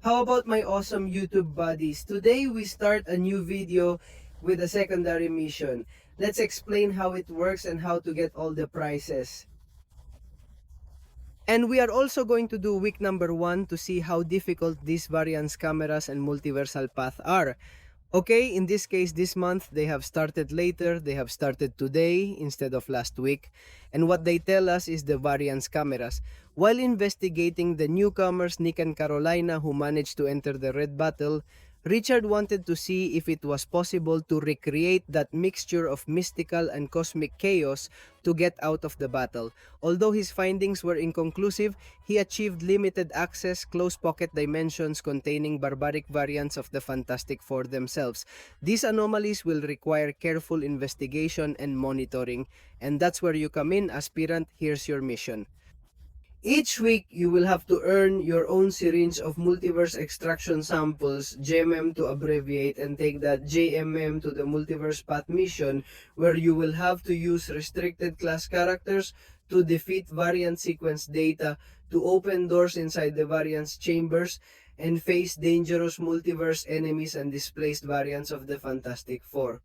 How about my awesome YouTube buddies? Today we start a new video with a secondary mission. Let's explain how it works and how to get all the prizes. And we are also going to do week number 1 to see how difficult these variance cameras and multiversal path are. Okay, in this case, this month, they have started later. They have started today instead of last week. And what they tell us is the variance cameras. While investigating the newcomers, Nick and Carolina, who managed to enter the Red Battle, Richard wanted to see if it was possible to recreate that mixture of mystical and cosmic chaos to get out of the battle. Although his findings were inconclusive, he achieved limited access, close pocket dimensions containing barbaric variants of the Fantastic Four themselves. These anomalies will require careful investigation and monitoring, and that's where you come in, aspirant. Here's your mission. Each week, you will have to earn your own syringe of multiverse extraction samples, JMM to abbreviate, and take that JMM to the multiverse path mission, where you will have to use restricted class characters to defeat variant sequence data, to open doors inside the variance chambers, and face dangerous multiverse enemies and displaced variants of the Fantastic Four.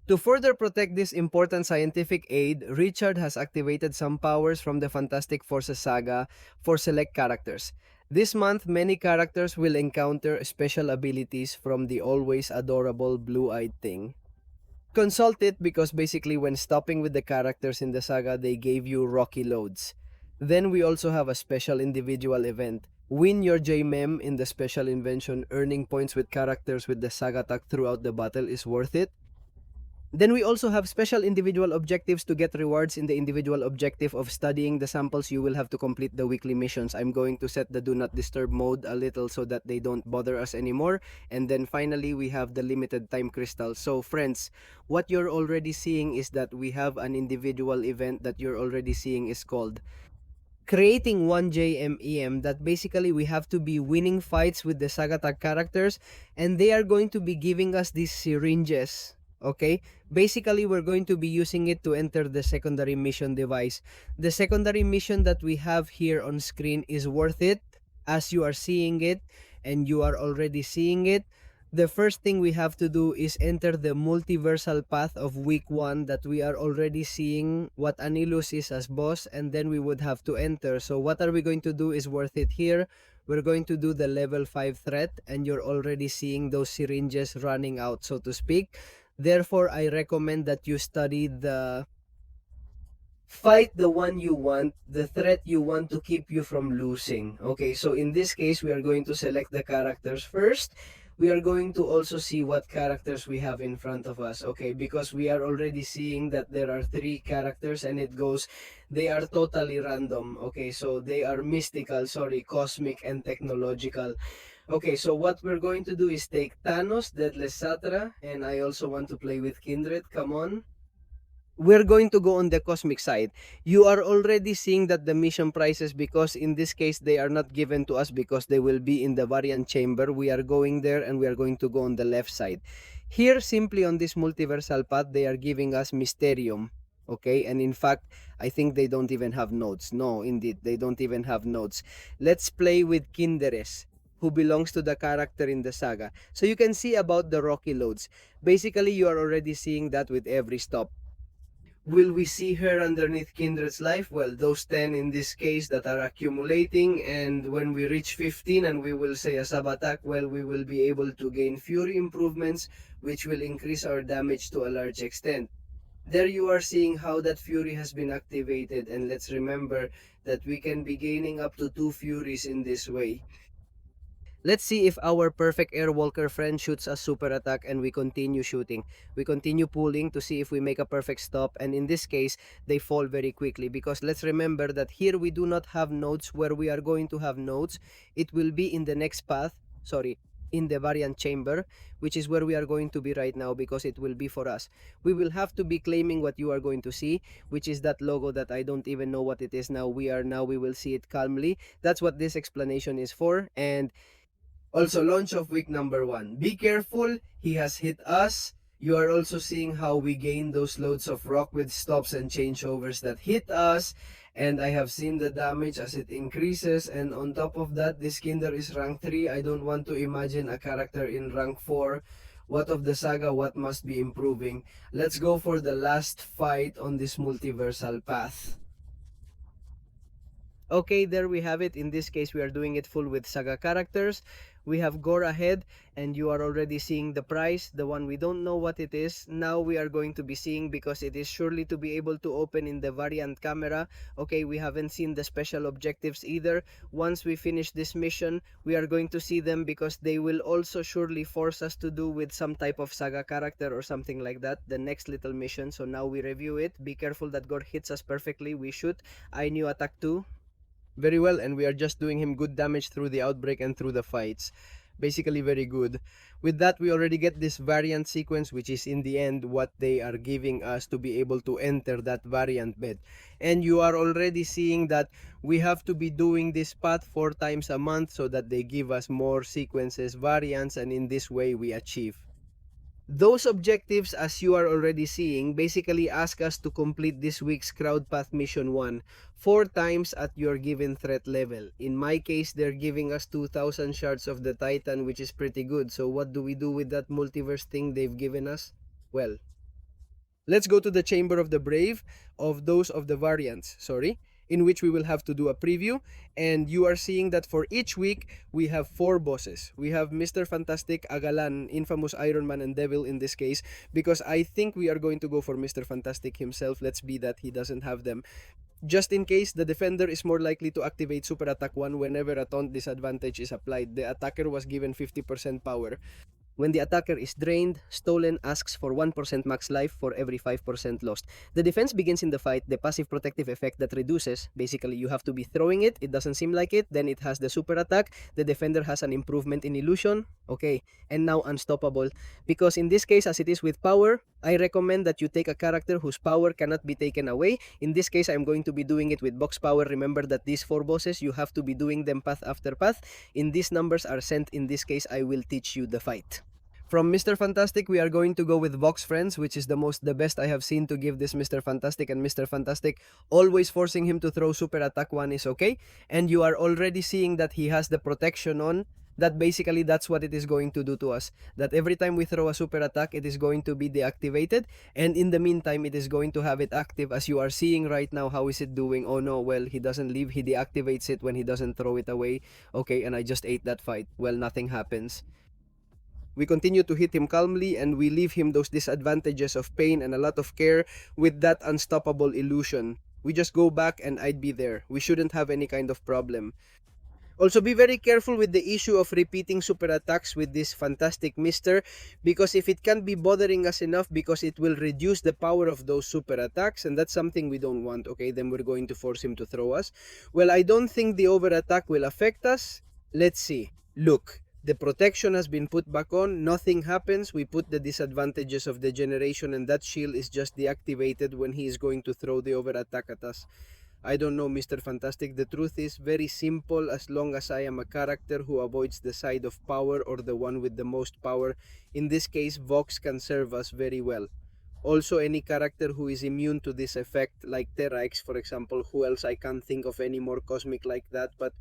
To further protect this important scientific aid, Richard has activated some powers from the Fantastic Forces saga for select characters. This month, many characters will encounter special abilities from the always adorable blue-eyed thing. Consult it because basically when stopping with the characters in the saga, they gave you rocky loads. Then we also have a special individual event. Win your JMEM in the special invention. Earning points with characters with the saga tag throughout the battle is worth it. Then we also have special individual objectives to get rewards in the individual objective of studying the samples. You will have to complete the weekly missions. I'm going to set the do not disturb mode a little so that they don't bother us anymore. And then finally, we have the limited time crystal. So friends, what you're already seeing is that we have an individual event that you're already seeing is called creating 1JMEM, that basically we have to be winning fights with the Saga Tag characters, and they are going to be giving us these syringes. Okay, basically we're going to be using it to enter the secondary mission device. The secondary mission that we have here on screen is worth it, as you are seeing it, and you are already seeing it. The first thing we have to do is enter the multiversal path of week 1 that we are already seeing what Anilus is as boss, and then we would have to enter. So what are we going to do is worth it here. We're going to do the level 5 threat, and you're already seeing those syringes running out, so to speak. Therefore, I recommend that you study the fight the one you want, the threat you want to keep you from losing. Okay, so in this case, we are going to select the characters first. We are going to also see what characters we have in front of us, okay, because we are already seeing that there are 3 characters and it goes, they are totally random, okay, so they are mystical, cosmic and technological. Okay, so what we're going to do is take Thanos, Deathless Satra, and I also want to play with Kindred, come on. We're going to go on the cosmic side. You are already seeing that the mission prices, because in this case they are not given to us because they will be in the variant chamber. We are going there and we are going to go on the left side. Here, simply on this multiversal path, they are giving us Mysterium. Okay, and in fact, I think they don't even have nodes. No, indeed, they don't even have nodes. Let's play with Kinderes, who belongs to the character in the saga. So you can see about the rocky loads. Basically, you are already seeing that with every stop. Will we see her underneath Kindred's life? Well, those 10 in this case that are accumulating, and when we reach 15 and we will say a sub-attack, well, we will be able to gain Fury improvements, which will increase our damage to a large extent. There you are seeing how that Fury has been activated, and let's remember that we can be gaining up to 2 Furies in this way. Let's see if our perfect Airwalker friend shoots a super attack, and we continue shooting. We continue pulling to see if we make a perfect stop, and in this case, they fall very quickly, because let's remember that here we do not have nodes where we are going to have nodes. It will be in the next path, in the variant chamber, which is where we are going to be right now, because it will be for us. We will have to be claiming what you are going to see, which is that logo that I don't even know what it is now. We will see it calmly. That's what this explanation is for. And also, launch of week number 1. Be careful, he has hit us. You are also seeing how we gain those loads of rock with stops and changeovers that hit us. And I have seen the damage as it increases, and on top of that, this Kinder is rank 3. I don't want to imagine a character in rank 4. What of the saga, what must be improving? Let's go for the last fight on this multiversal path. Okay, there we have it. In this case, we are doing it full with saga characters. We have Gore ahead, and you are already seeing the price, the one we don't know what it is. Now we are going to be seeing, because it is surely to be able to open in the variant camera. Okay, we haven't seen the special objectives either. Once we finish this mission, we are going to see them, because they will also surely force us to do with some type of saga character or something like that, the next little mission. So now we review it. Be careful that Gore hits us perfectly. We shoot. I knew attack 2. Very well, and we are just doing him good damage through the outbreak and through the fights. Basically very good. With that, we already get this variant sequence, which is in the end what they are giving us to be able to enter that variant bed. And you are already seeing that we have to be doing this path 4 times a month, so that they give us more sequences, variants, and in this way we achieve. Those objectives, as you are already seeing, basically ask us to complete this week's Crowd Path Mission 1 4 times at your given threat level. In my case, they're giving us 2,000 shards of the Titan, which is pretty good. So what do we do with that multiverse thing they've given us? Well, let's go to the Chamber of the Brave, of those of the variants, in which we will have to do a preview. And you are seeing that for each week, we have 4 bosses. We have Mr. Fantastic, Agalan, Infamous Iron Man, and Devil in this case, because I think we are going to go for Mr. Fantastic himself. Let's be that he doesn't have them. Just in case, the defender is more likely to activate Super Attack 1 whenever a taunt disadvantage is applied. The attacker was given 50% power. When the attacker is drained, Stolen asks for 1% max life for every 5% lost. The defense begins in the fight, the passive protective effect that reduces. Basically, you have to be throwing it, it doesn't seem like it, then it has the super attack, the defender has an improvement in illusion, okay, and now unstoppable. Because in this case, as it is with power, I recommend that you take a character whose power cannot be taken away. In this case, I'm going to be doing it with box power. Remember that these 4 bosses, you have to be doing them path after path. In these numbers are sent. In this case, I will teach you the fight. From Mr. Fantastic, we are going to go with Vox Friends, which is the best I have seen to give this Mr. Fantastic. And Mr. Fantastic, always forcing him to throw Super Attack 1 is okay. And you are already seeing that he has the protection on. That basically, that's what it is going to do to us. That every time we throw a Super Attack, it is going to be deactivated. And in the meantime, it is going to have it active. As you are seeing right now, how is it doing? Oh no, well, he doesn't leave. He deactivates it when he doesn't throw it away. Okay, and I just ate that fight. Well, nothing happens. We continue to hit him calmly, and we leave him those disadvantages of pain and a lot of care with that unstoppable illusion. We just go back and I'd be there. We shouldn't have any kind of problem. Also, be very careful with the issue of repeating super attacks with this fantastic mister, because if it can't be bothering us enough, because it will reduce the power of those super attacks, and that's something we don't want, okay, then we're going to force him to throw us. Well, I don't think the over attack will affect us. Let's see. Look. The protection has been put back on, nothing happens, we put the disadvantages of degeneration, and that shield is just deactivated when he is going to throw the over attack at us. I don't know, Mr. Fantastic, the truth is very simple. As long as I am a character who avoids the side of power or the one with the most power, in this case Vox can serve us very well. Also, any character who is immune to this effect, like Terra X for example, who else, I can't think of any more cosmic like that, but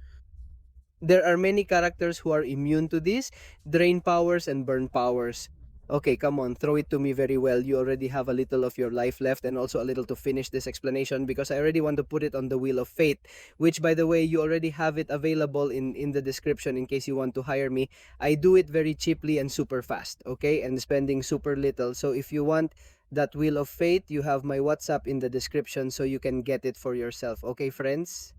there are many characters who are immune to this. Drain powers and burn powers. Okay, come on, throw it to me very well. You already have a little of your life left, and also a little to finish this explanation, because I already want to put it on the Wheel of Fate, which, by the way, you already have it available in the description in case you want to hire me. I do it very cheaply and super fast, okay, and spending super little. So if you want that Wheel of Fate, you have my WhatsApp in the description so you can get it for yourself, okay, friends?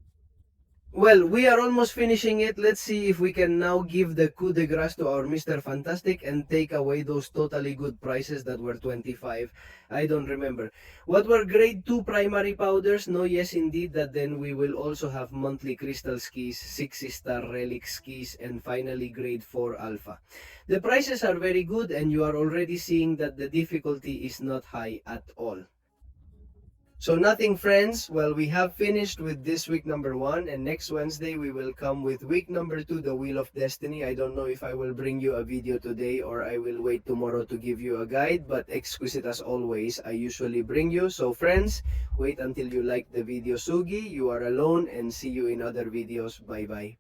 Well, we are almost finishing it. Let's see if we can now give the coup de grace to our Mr. Fantastic and take away those totally good prices that were 25. I don't remember. What were grade 2 primary powders? No, yes indeed, that then we will also have monthly crystal skis, 6-star relic skis, and finally grade 4 alpha. The prices are very good, and you are already seeing that the difficulty is not high at all. So nothing, friends. Well, we have finished with this week number 1, and next Wednesday we will come with week number 2, the Wheel of Destiny. I don't know if I will bring you a video today or I will wait tomorrow to give you a guide, but exquisite as always, I usually bring you. So friends, wait until you like the video. Sugi, you are alone, and see you in other videos. Bye bye.